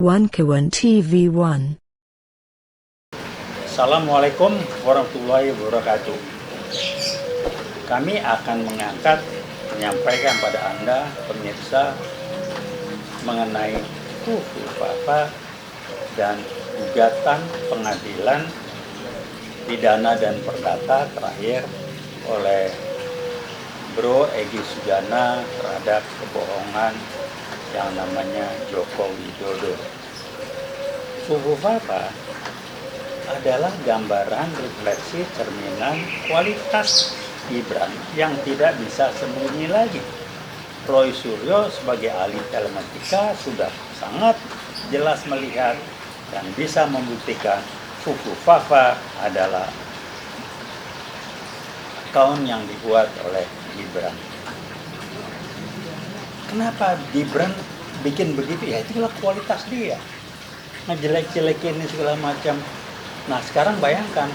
Wankawan TV1. Assalamualaikum warahmatullahi wabarakatuh. Kami akan menyampaikan pada Anda pemirsa mengenai Papa dan gugatan pengadilan pidana dan perdata terakhir oleh Bro Egy Sujana terhadap kebohongan yang namanya Joko Widodo. Papa adalah gambaran refleksi cerminan kualitas Gibran yang tidak bisa sembunyi lagi. Roy Suryo sebagai ahli telematika sudah sangat jelas melihat dan bisa membuktikan Papa adalah account yang dibuat oleh Gibran. Kenapa Gibran bikin begitu? Ya itulah kualitas dia. Ngejelek-jelekin segala macam. Nah sekarang bayangkan,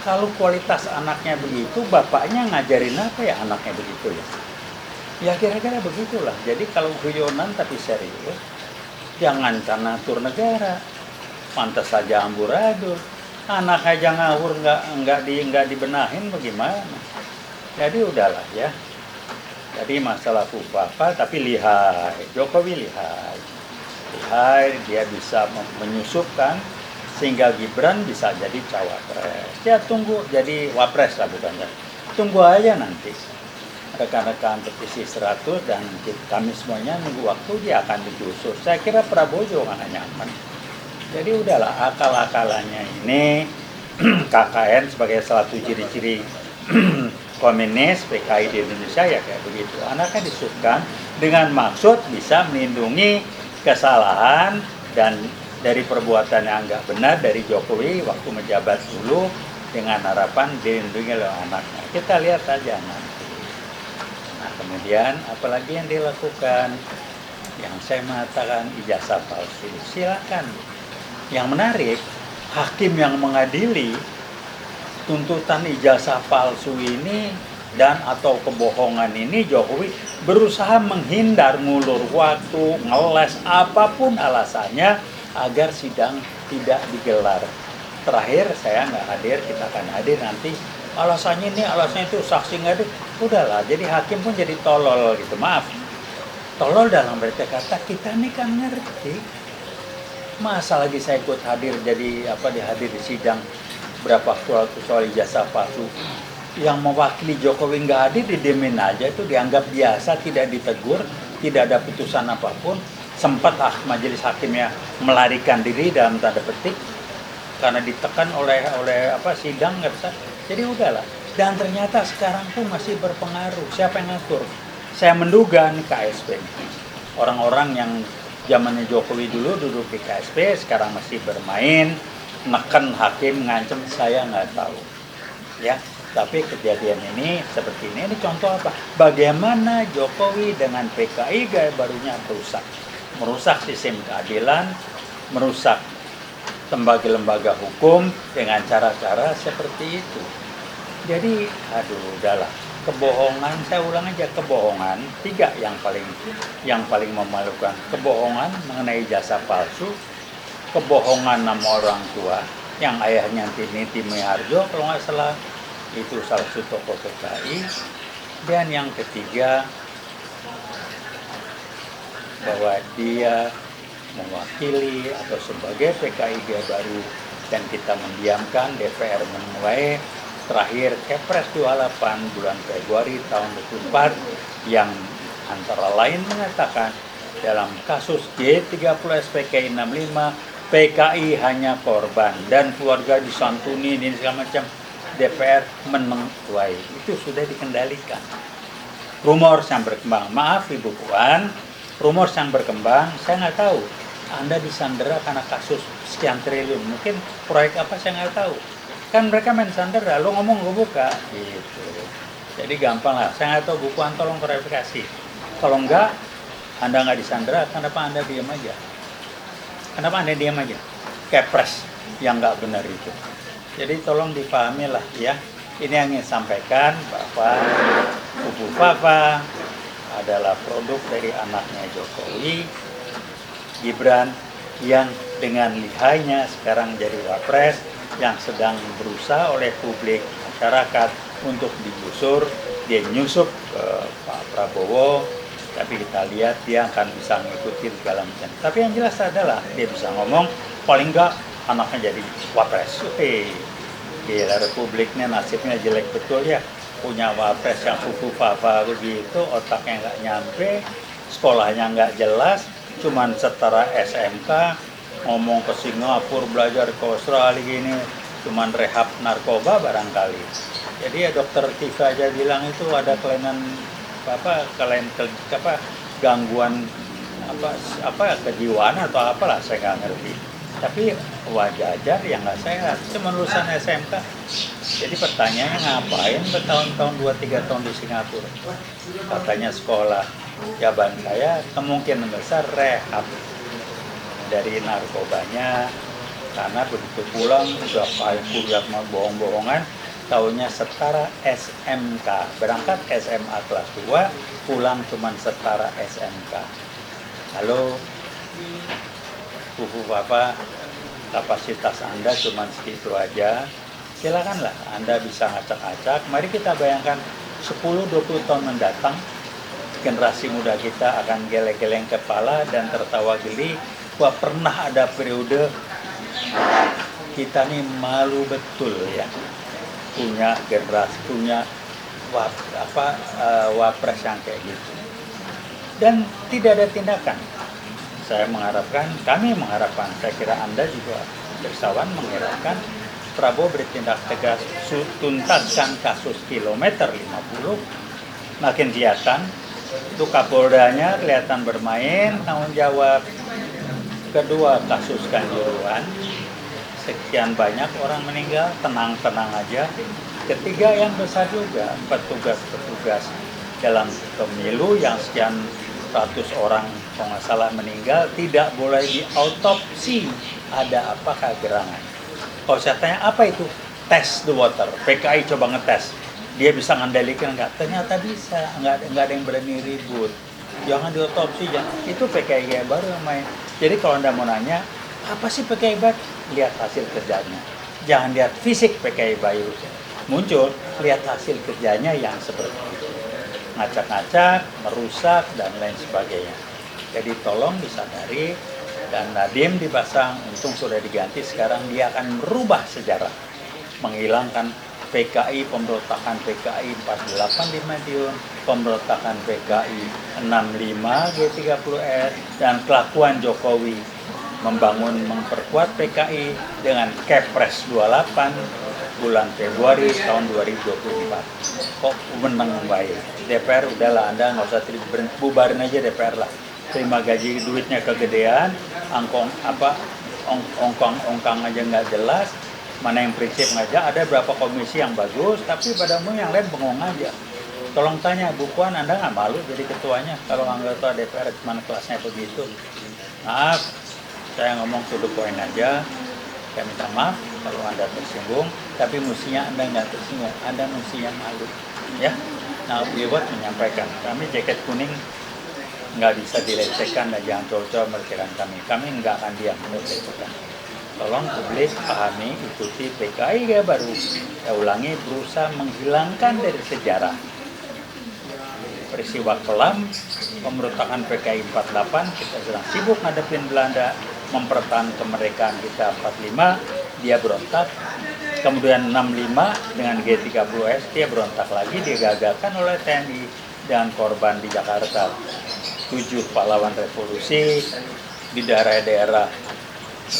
kalau kualitas anaknya begitu, bapaknya ngajarin apa ya anaknya begitu ya? Ya kira-kira begitulah. Jadi kalau guyonan tapi serius, jangan karena atur negara. Pantas saja amburadul. Anak aja ngawur nggak dibenahin bagaimana? Jadi udahlah ya. Jadi masalah Papa, tapi lihai, Jokowi lihai, dia bisa menyusupkan sehingga Gibran bisa jadi cawapres. Ya tunggu jadi wapres lah bukannya. Tunggu aja nanti rekan-rekan petisi 100 dan kami semuanya nunggu waktu dia akan digusur. Saya kira Prabowo juga nggak nyaman. Jadi udahlah akal-akalannya ini KKN sebagai salah satu ciri-ciri komunis PKI di Indonesia ya kayak begitu. Anaknya disebutkan dengan maksud bisa melindungi kesalahan dan dari perbuatan yang nggak benar dari Jokowi waktu menjabat dulu dengan harapan dilindungi oleh anaknya. Kita lihat saja nanti. Nah kemudian apalagi yang dilakukan? Yang saya mengatakan ijazah palsu. Silakan. Yang menarik, hakim yang mengadili tuntutan ijazah palsu ini dan atau kebohongan ini Jokowi berusaha menghindar, ngulur waktu, ngeles apapun alasannya agar sidang tidak digelar. Terakhir saya nggak hadir, kita akan hadir nanti. Alasannya ini, alasannya itu, saksi nggak ada. Udahlah, jadi hakim pun jadi tolol gitu. Maaf, tolol dalam berarti kata kita ini kan ngerti. Masa lagi saya ikut hadir jadi dihadir di sidang berapa soal ijazah palsu. Yang mewakili Jokowi nggak hadir, didemin aja, itu dianggap biasa, tidak ditegur, tidak ada putusan apapun. Sempat majelis hakimnya melarikan diri dalam tanda petik karena ditekan oleh sidang nggak bisa. Jadi udahlah. Dan ternyata sekarang pun masih berpengaruh. Siapa yang ngatur? Saya menduga nih KSP. Orang-orang yang zamannya Jokowi dulu duduk di KSP sekarang masih bermain, neken hakim, ngancem, saya nggak tahu. Ya, tapi kejadian ini seperti ini contoh apa? Bagaimana Jokowi dengan PKI gaya barunya merusak sistem keadilan, merusak lembaga-lembaga hukum dengan cara-cara seperti itu. Jadi, udahlah. Kebohongan, saya ulang aja, kebohongan 3 yang paling memalukan. Kebohongan mengenai jasa palsu, kebohongan nama orang tua yang ayahnya Titi Miharjo kalau nggak salah, itu salah satu tokoh PKI. Dan yang ketiga, bahwa dia mewakili atau sebagai PKI dia baru dan kita mendiamkan DPR menuai terakhir Kepres 28 bulan Februari tahun 2024 yang antara lain mengatakan dalam kasus G30 SPKI 65 PKI hanya korban dan keluarga disantuni dan segala macam. DPR menuai itu sudah dikendalikan. Rumor yang berkembang, maaf Ibu Puan, rumor yang berkembang, saya nggak tahu. Anda disandera karena kasus sekian triliun, mungkin proyek apa saya nggak tahu. Kan mereka main sandera, lo ngomong gue buka, gitu. Jadi gampang lah, saya nggak tahu Bu Puan, tolong klarifikasi. Kalau enggak, Anda nggak disandera, kenapa Anda diam aja? Kenapa Anda diam aja? Kepres yang nggak benar itu. Jadi tolong dipahami lah ya. Ini yang ingin sampaikan bahwa Papa adalah produk dari anaknya Jokowi, Gibran, yang dengan lihainya sekarang jadi wapres, yang sedang berusaha oleh publik masyarakat untuk digusur, dia nyusup ke Pak Prabowo, tapi kita lihat dia akan bisa mengikuti segala macam. Tapi yang jelas adalah dia bisa ngomong, paling enggak anaknya jadi wapres. Gila, republiknya nasibnya jelek betul ya, punya wapres yang fufu-fafa begitu, otaknya nggak nyampe, sekolahnya nggak jelas, cuman setara SMK, ngomong ke Singapura, belajar ke Australia gini, cuman rehab narkoba barangkali. Jadi ya dokter Tika aja bilang itu ada kelainan gangguan kejiwaan atau apalah, saya nggak ngerti. Tapi wajar yang nggak sehat, cuma lulusan SMK. Jadi pertanyaannya ngapain bertahun-tahun 2-3 tahun di Singapura? Katanya sekolah. Jawaban saya kemungkinan besar rehab dari narkobanya, karena begitu pulang udah kayak kuliah mau bohong-bohongan, tahunnya setara SMK, berangkat SMA kelas 2, pulang cuman setara SMK. Halo, Bapak, kapasitas Anda cuma segitu aja, silakanlah Anda bisa ngacak-ngacak. Mari kita bayangkan 10-20 tahun mendatang, generasi muda kita akan geleng-geleng kepala dan tertawa geli. Wah, pernah ada periode kita nih malu betul ya, punya generasi, punya wapres yang kayak gitu, dan tidak ada tindakan. Kami mengharapkan, saya kira Anda juga bersawan mengharapkan Prabowo bertindak tegas, tuntaskan kasus kilometer 50. Makin kelihatan itu Kapoldanya kelihatan bermain tanggung jawab. Kedua, kasus Kanjuruhan, sekian banyak orang meninggal, tenang-tenang aja. Ketiga, yang besar juga, petugas-petugas dalam pemilu yang sekian ratus orang kalau nggak salah meninggal, tidak boleh diautopsi ada apakah gerangan. Kalau saya tanya apa itu? Test the water. PKI coba ngetes, dia bisa ngendalikan nggak? Ternyata bisa, nggak ada yang berani ribut. Jangan diautopsi, jangan. Itu PKI baru yang main. Jadi kalau Anda mau nanya, apa sih PKI baru? Lihat hasil kerjanya. Jangan lihat fisik PKI baru muncul, lihat hasil kerjanya yang seperti itu. Ngacak-ngacak, merusak, dan lain sebagainya. Jadi tolong disadari, dan Nadiem dipasang, untung sudah diganti, sekarang dia akan merubah sejarah. Menghilangkan PKI, pemberontakan PKI 48 di Madiun, pemberontakan PKI 65 G30S, dan kelakuan Jokowi memperkuat PKI dengan Kepres 28 bulan Februari tahun 2024. Kok menang baik? DPR udahlah, Anda nggak usah bubarin aja DPR lah. Terima gaji, duitnya kegedean, ongkang aja nggak jelas, mana yang prinsip aja. Ada berapa komisi yang bagus, tapi pada umumnya yang lain bengong aja. Tolong tanya, Bu Puan, Anda nggak malu jadi ketuanya kalau anggota DPR cuma kelasnya begitu? Maaf, saya ngomong to the point aja. Saya minta maaf kalau Anda tersinggung, tapi mestinya Anda nggak tersinggung, Anda mestinya malu. Ya, nah beliau menyampaikan, kami jaket kuning nggak bisa dilecehkan dan jangan coba-coba melecehkan kami. Kami nggak akan diam melecehkan. Tolong publik pahami, ikuti PKI ya baru. Saya ulangi, berusaha menghilangkan dari sejarah peristiwa kelam pemberontakan PKI 48. Kita sedang sibuk ngadepin Belanda, mempertahankan kemerdekaan kita 45, dia berontak. Kemudian 65 dengan G30S dia berontak lagi, digagalkan oleh TNI dan korban di Jakarta. 7 pahlawan revolusi di daerah-daerah.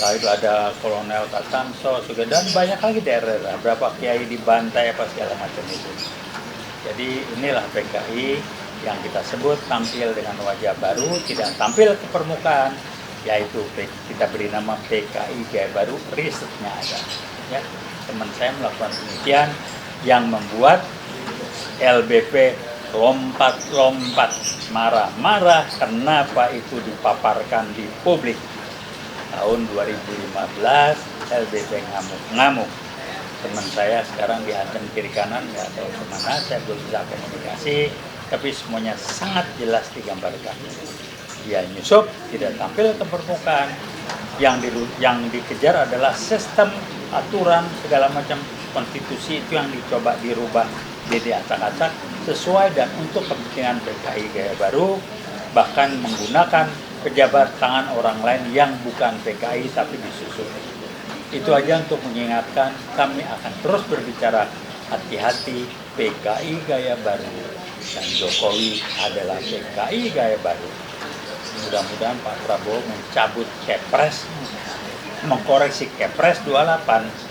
Lalu ada Kolonel Katamso juga, dan banyak lagi daerah, berapa kiai dibantai apa segala macam itu. Jadi inilah PKI yang kita sebut tampil dengan wajah baru, tidak tampil ke permukaan, yaitu kita beri nama PKI Gaya Baru, risetnya ada. Ya, teman saya melakukan demikian yang membuat LBP lompat-lompat, marah-marah kenapa itu dipaparkan di publik. Tahun 2015 LBP ngamuk-ngamuk. Teman saya sekarang dihantam kiri kanan, nggak tahu kemana, saya belum bisa komunikasi, tapi semuanya sangat jelas digambarkan. Dia nyusup, tidak tampil ke permukaan, yang dikejar adalah sistem, aturan, segala macam konstitusi itu yang dicoba dirubah jadi acak-acak sesuai dan untuk kepentingan PKI Gaya Baru, bahkan menggunakan pejabat tangan orang lain yang bukan PKI tapi disusun. Itu aja untuk mengingatkan, kami akan terus berbicara hati-hati, PKI Gaya Baru dan Jokowi adalah PKI Gaya Baru. Mudah-mudahan Pak Prabowo mencabut Kepres, mengkoreksi Kepres 28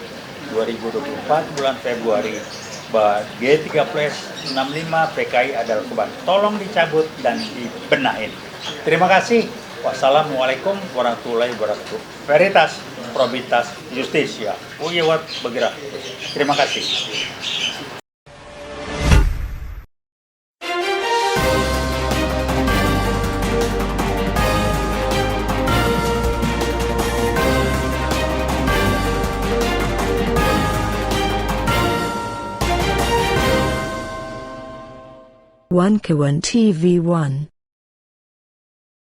2024 bulan Februari bahwa G30S 65 PKI adalah korban. Tolong dicabut dan dibenahin. Terima kasih. Wassalamualaikum warahmatullahi wabarakatuh. Veritas, probitas, justisia. Uyewat bergerak. Terima kasih. One Kawan TV 1